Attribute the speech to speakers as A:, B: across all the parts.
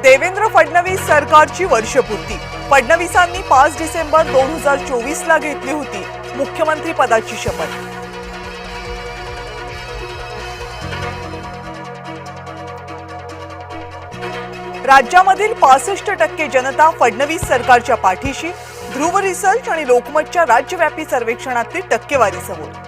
A: देवेंद्र फडणवीस सरकारची वर्षपूर्ती। फडणवीसांनी 5 डिसेंबर 2024 ला घेतली होती मुख्यमंत्री पदाची शपथ। राज्यामधील 65% जनता फडणवीस सरकारच्या पाठीशी। ध्रुव रिसर्च आणि लोकमतच्या राज्यव्यापी सर्वेक्षणातील टक्केवारी समोर।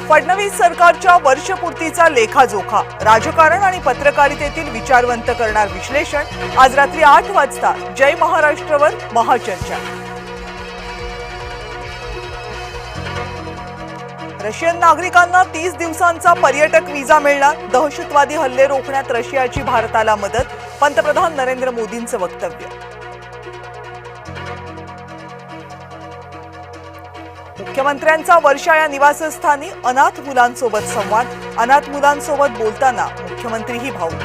A: फडणवीस सरकारच्या वर्षपूर्तीचा लेखाजोखा, राजकारण आणि पत्रकारितेतील विचारवंत करणार विश्लेषण। आज रात्री 8 वाजता जय महाराष्ट्रवर महाचर्चा। रशियन नागरिकांना 30 दिवसांचा पर्यटक व्हिसा मिळणार। दहशतवादी हल्ले रोखण्यात रशियाची भारताला मदत। पंतप्रधान नरेंद्र मोदींचं वक्तव्य। मुख्यमंत्र्यांचा वर्षा या निवासस्थानी अनाथ मुलांसोबत संवाद। अनाथ मुलांसोबत बोलताना मुख्यमंत्रीही भावुक।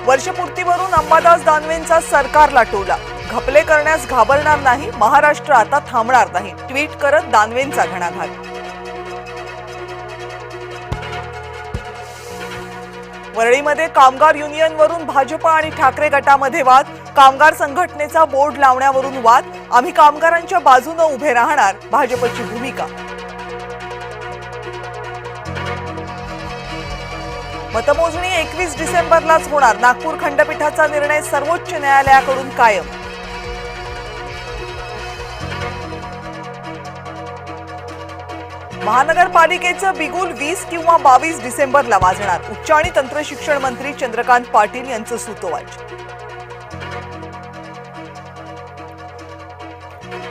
A: वर्षपूर्तीवरून अंबादास दानवेंचा सरकारला टोला। घपले करण्यास घाबरणार नाही, महाराष्ट्र आता थांबणार नाही, ट्विट करत दानवेंचा घणाघात। वरळीमध्ये कामगार युनियनवरून भाजप आणि ठाकरे गटामध्ये वाद। कामगार संघटनेचा बोर्ड लावण्यावरून वाद। आम्ही कामगारांच्या बाजूने उभे राहणार, भाजपची भूमिका। मतमोजणी 21 डिसेंबरलाच होणार। नागपूर खंडपीठाचा निर्णय सर्वोच्च न्यायालयाकडून कायम। महानगरपालिकेचं बिगुल 20 किंवा 22 डिसेंबरला वाजणार। उच्च आणि तंत्र शिक्षण मंत्री चंद्रकांत पाटील यांचं सूतोवाच।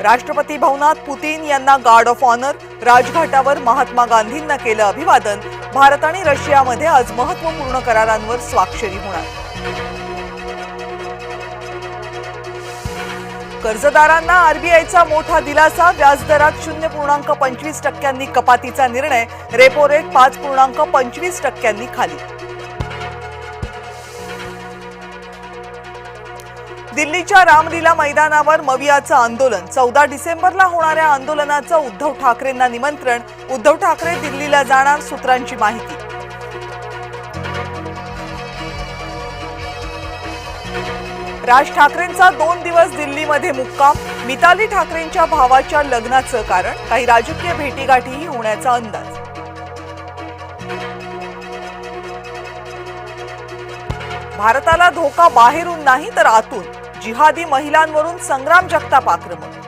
A: राष्ट्रपती भवनात पुतीन यांना गार्ड ऑफ ऑनर। राजघाटावर महात्मा गांधींना केलं अभिवादन। भारत आणि रशियामध्ये आज महत्त्वपूर्ण करारांवर स्वाक्षरी होणार। कर्जदारांना आरबीआयचा मोठा दिलासा। व्याजदरात 0.25% कपातीचा निर्णय। रेपो रेट 5.25% खाली। दिल्लीच्या रामलीला मैदानावर मवियाचं आंदोलन। 14 डिसेंबरला होणाऱ्या आंदोलनाचं उद्धव ठाकरेंना निमंत्रण। उद्धव ठाकरे दिल्लीला जाणार, सूत्रांची माहिती। राज ठाकरेंचा 2 दिवस दिल्लीमध्ये मुक्काम। मिताली ठाकरेंच्या भावाच्या लग्नाचं कारण, काही राजकीय भेटीगाठीही होण्याचा अंदाज। भारताला धोका बाहेरून नाही तर आतून। जिहादी महिलांवरून संग्राम जगताप आक्रमक।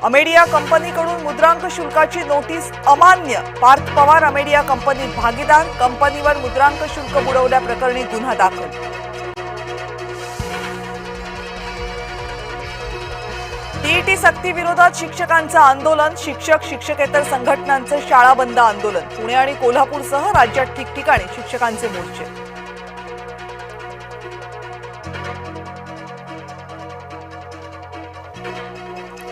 A: अमेडिया कंपनीकडून मुद्रांक शुल्काची नोटीस अमान्य। पार्थ पवार अमेडिया कंपनीत भागीदार। कंपनीवर मुद्रांक शुल्क बुडवल्याप्रकरणी गुन्हा दाखल। टीईटी सक्ती विरोधात शिक्षकांचं आंदोलन। शिक्षक शिक्षकेतर संघटनांचं शाळा बंद आंदोलन। पुणे आणि कोल्हापूरसह राज्यात ठिकठिकाणी शिक्षकांचे मोर्चे।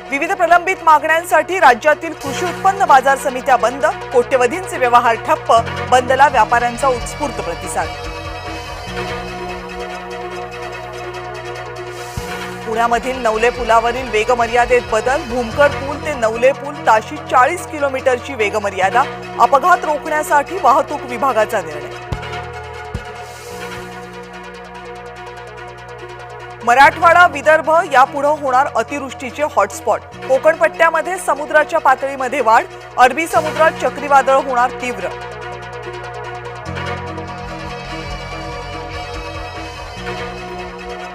A: विविध प्रलंबित मागण्यांसाठी राज्यातील कृषी उत्पन्न बाजार समित्या बंद। कोट्यवधींचे व्यवहार ठप्प। बंदला व्यापाऱ्यांचा उत्स्फूर्त प्रतिसाद। पुण्यामधील नवले पुलावरील वेगमर्यादेत बदल। भूमकर पूल ते नवले पूल ताशी 40 किलोमीटरची वेगमर्यादा। अपघात रोखण्यासाठी वाहतूक विभागाचा निर्णय। मराठवाडा विदर्भ यापुढे होणार अतिवृष्टीचे हॉटस्पॉट। कोकण पट्ट्यामध्ये समुद्राच्या पातळीमध्ये वाढ। अरबी समुद्रात चक्रीवादळ होणार तीव्र।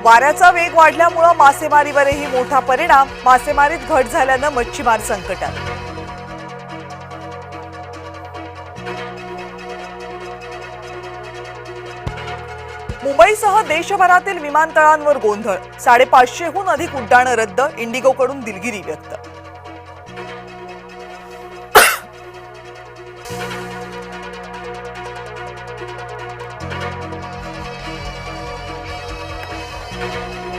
A: वाऱ्याचा वेग वाढल्यामुळे मासेमारीवरही मोठा परिणाम। मासेमारीत घट झाल्यानं मच्छीमार संकटात। मुंबईसह देशभरातील विमानतळांवर गोंधळ। 550हून अधिक उड्डाणं रद्द। इंडिगोकडून दिलगिरी व्यक्त।